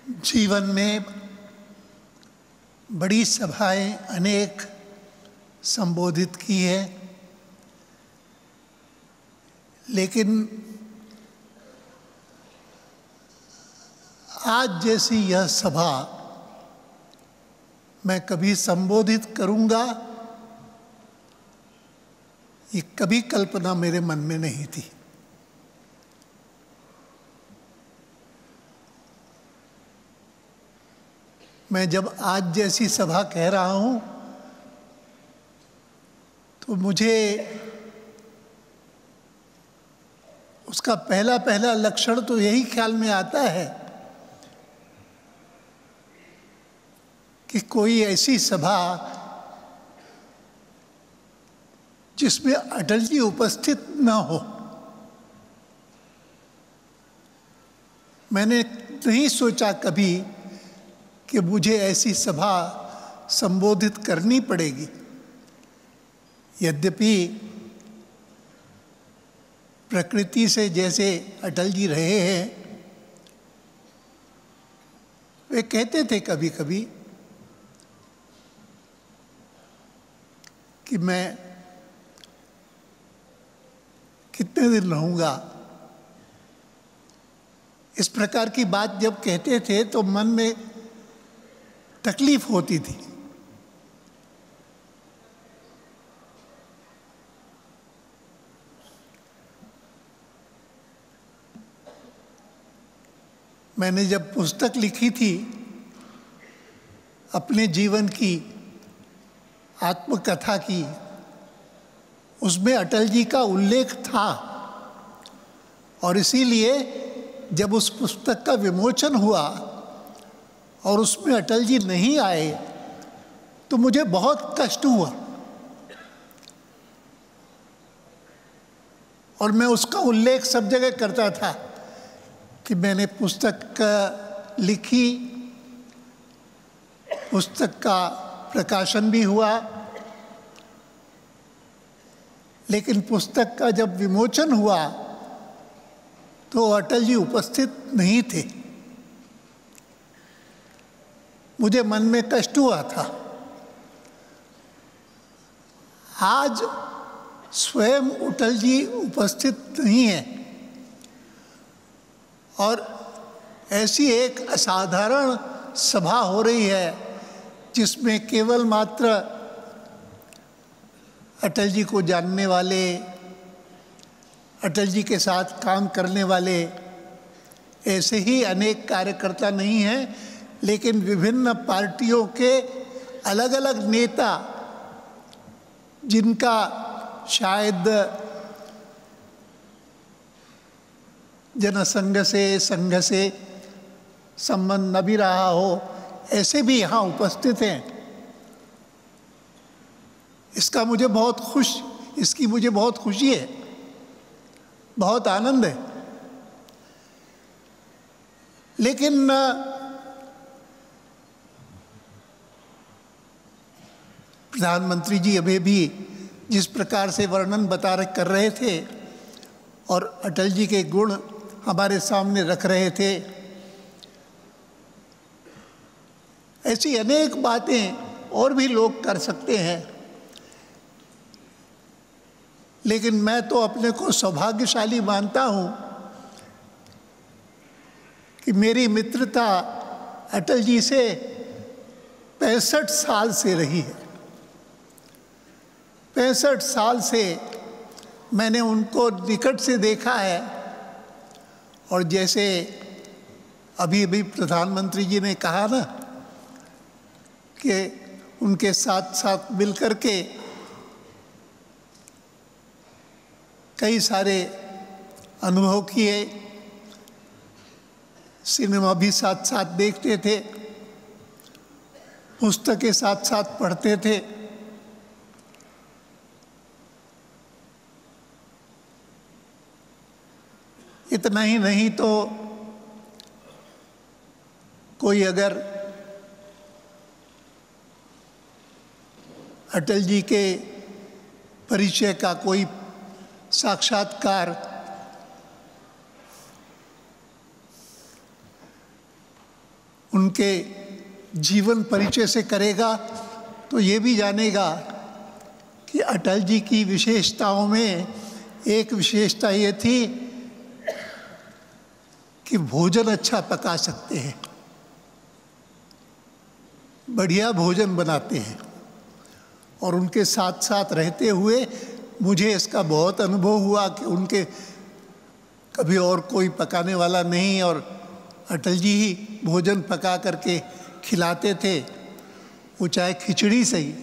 जीवन में बड़ी सभाएं अनेक संबोधित की है, लेकिन आज जैसी यह सभा मैं कभी संबोधित करूंगा, ये कभी कल्पना मेरे मन में नहीं थी। मैं जब आज जैसी सभा कह रहा हूं तो मुझे उसका पहला लक्षण तो यही ख्याल में आता है कि कोई ऐसी सभा जिसमें अटल जी उपस्थित न हो। मैंने नहीं सोचा कभी कि मुझे ऐसी सभा संबोधित करनी पड़ेगी। यद्यपि प्रकृति से जैसे अटल जी रहे हैं, वे कहते थे कभी कभी कि मैं कितने दिन रहूंगा। इस प्रकार की बात जब कहते थे तो मन में तकलीफ होती थी। मैंने जब पुस्तक लिखी थी अपने जीवन की आत्मकथा की, उसमें अटल जी का उल्लेख था और इसीलिए जब उस पुस्तक का विमोचन हुआ और उसमें अटल जी नहीं आए तो मुझे बहुत कष्ट हुआ और मैं उसका उल्लेख सब जगह करता था कि मैंने पुस्तक लिखी, पुस्तक का प्रकाशन भी हुआ, लेकिन पुस्तक का जब विमोचन हुआ तो अटल जी उपस्थित नहीं थे। मुझे मन में कष्ट हुआ था। आज स्वयं अटल जी उपस्थित नहीं है और ऐसी एक असाधारण सभा हो रही है जिसमें केवल मात्र अटल जी को जानने वाले, अटल जी के साथ काम करने वाले ऐसे ही अनेक कार्यकर्ता नहीं हैं, लेकिन विभिन्न पार्टियों के अलग अलग नेता जिनका शायद जनसंघ से, संघ से संबंध न भी रहा हो, ऐसे भी यहाँ उपस्थित हैं। इसकी मुझे बहुत खुशी है, बहुत आनंद है। लेकिन प्रधानमंत्री जी अभी भी जिस प्रकार से वर्णन कर रहे थे और अटल जी के गुण हमारे सामने रख रहे थे, ऐसी अनेक बातें और भी लोग कर सकते हैं, लेकिन मैं तो अपने को सौभाग्यशाली मानता हूं कि मेरी मित्रता अटल जी से 65 साल से रही है। 65 साल से मैंने उनको निकट से देखा है और जैसे अभी प्रधानमंत्री जी ने कहा ना कि उनके साथ साथ मिलकर के कई सारे अनुभव किए, सिनेमा भी साथ साथ देखते थे, पुस्तकें साथ साथ पढ़ते थे। इतना ही नहीं तो कोई अगर अटल जी के परिचय का कोई साक्षात्कार उनके जीवन परिचय से करेगा तो ये भी जानेगा कि अटल जी की विशेषताओं में एक विशेषता ये थी कि भोजन अच्छा पका सकते हैं, बढ़िया भोजन बनाते हैं। और उनके साथ साथ रहते हुए मुझे इसका बहुत अनुभव हुआ कि उनके कभी और कोई पकाने वाला नहीं, और अटल जी ही भोजन पका करके खिलाते थे, वो चाहे खिचड़ी सही।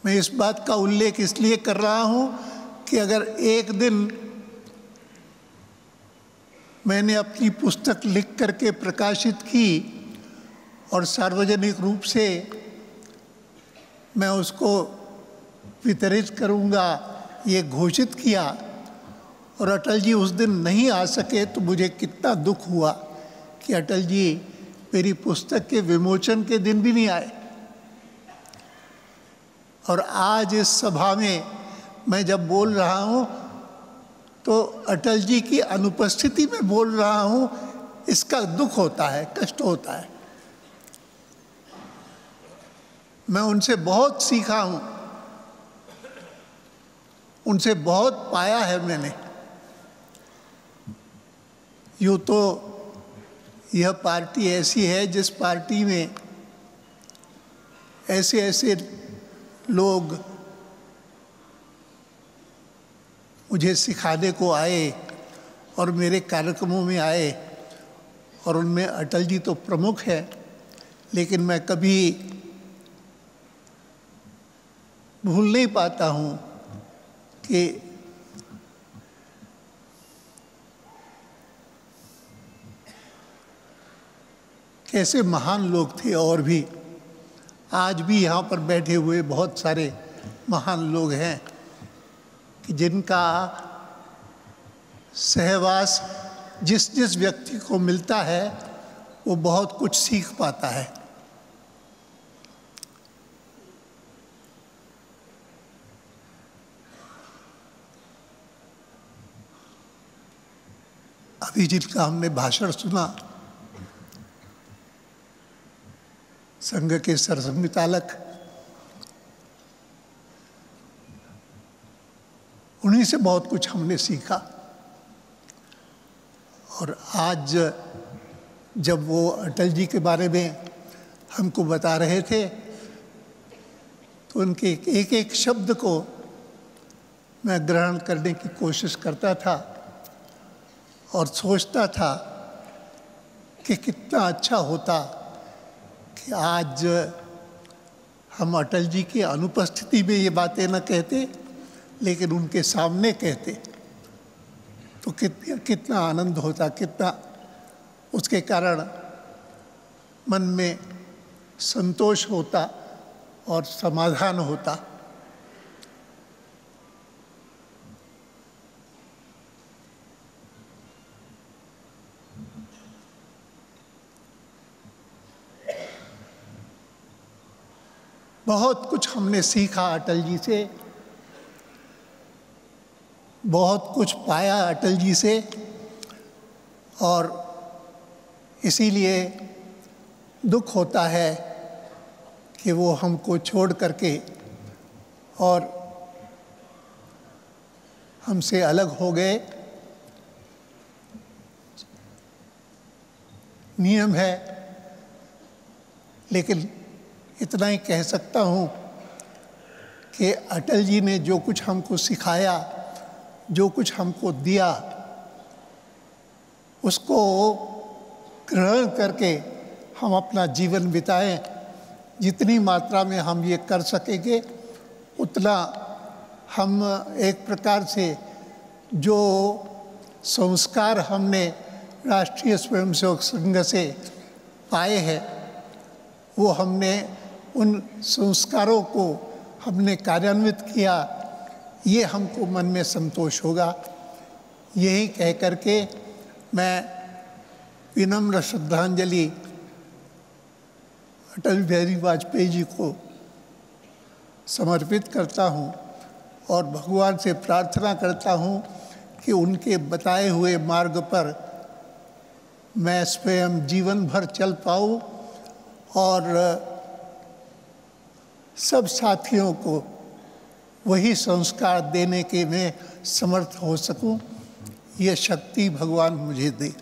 मैं इस बात का उल्लेख इसलिए कर रहा हूँ कि अगर एक दिन मैंने अपनी पुस्तक लिख करके प्रकाशित की और सार्वजनिक रूप से मैं उसको वितरित करूँगा ये घोषित किया, और अटल जी उस दिन नहीं आ सके, तो मुझे कितना दुख हुआ कि अटल जी मेरी पुस्तक के विमोचन के दिन भी नहीं आए। और आज इस सभा में मैं जब बोल रहा हूँ तो अटल जी की अनुपस्थिति में बोल रहा हूँ, इसका दुख होता है, कष्ट होता है। मैं उनसे बहुत सीखा हूँ, उनसे बहुत पाया है मैंने। यूँ तो यह पार्टी ऐसी है जिस पार्टी में ऐसे ऐसे लोग मुझे सिखाने को आए और मेरे कार्यक्रमों में आए, और उनमें अटल जी तो प्रमुख है, लेकिन मैं कभी भूल नहीं पाता हूँ कि कैसे महान लोग थे। और भी आज भी यहाँ पर बैठे हुए बहुत सारे महान लोग हैं कि जिनका सहवास जिस जिस व्यक्ति को मिलता है वो बहुत कुछ सीख पाता है। अभी जिनका हमने भाषण सुना, संघ के सरसंघचालक, उन्हीं से बहुत कुछ हमने सीखा। और आज जब वो अटल जी के बारे में हमको बता रहे थे तो उनके एक एक शब्द को मैं ग्रहण करने की कोशिश करता था और सोचता था कि कितना अच्छा होता कि आज हम अटल जी की अनुपस्थिति में ये बातें न कहते, लेकिन उनके सामने कहते, तो कितना आनंद होता, कितना उसके कारण मन में संतोष होता और समाधान होता। बहुत कुछ हमने सीखा अटल जी से, बहुत कुछ पाया अटल जी से, और इसीलिए दुख होता है कि वो हमको छोड़ करके और हमसे अलग हो गए। नियम है, लेकिन इतना ही कह सकता हूँ कि अटल जी ने जो कुछ हमको सिखाया, जो कुछ हमको दिया, उसको ग्रहण करके हम अपना जीवन बिताएं। जितनी मात्रा में हम ये कर सकेंगे उतना हम एक प्रकार से जो संस्कार हमने राष्ट्रीय स्वयंसेवक संघ से पाए हैं, वो हमने उन संस्कारों को हमने कार्यान्वित किया, ये हमको मन में संतोष होगा। यही कह करके मैं विनम्र श्रद्धांजलि अटल बिहारी वाजपेयी जी को समर्पित करता हूँ और भगवान से प्रार्थना करता हूँ कि उनके बताए हुए मार्ग पर मैं स्वयं जीवन भर चल पाऊँ और सब साथियों को वही संस्कार देने के मैं समर्थ हो सकूं, ये शक्ति भगवान मुझे दे।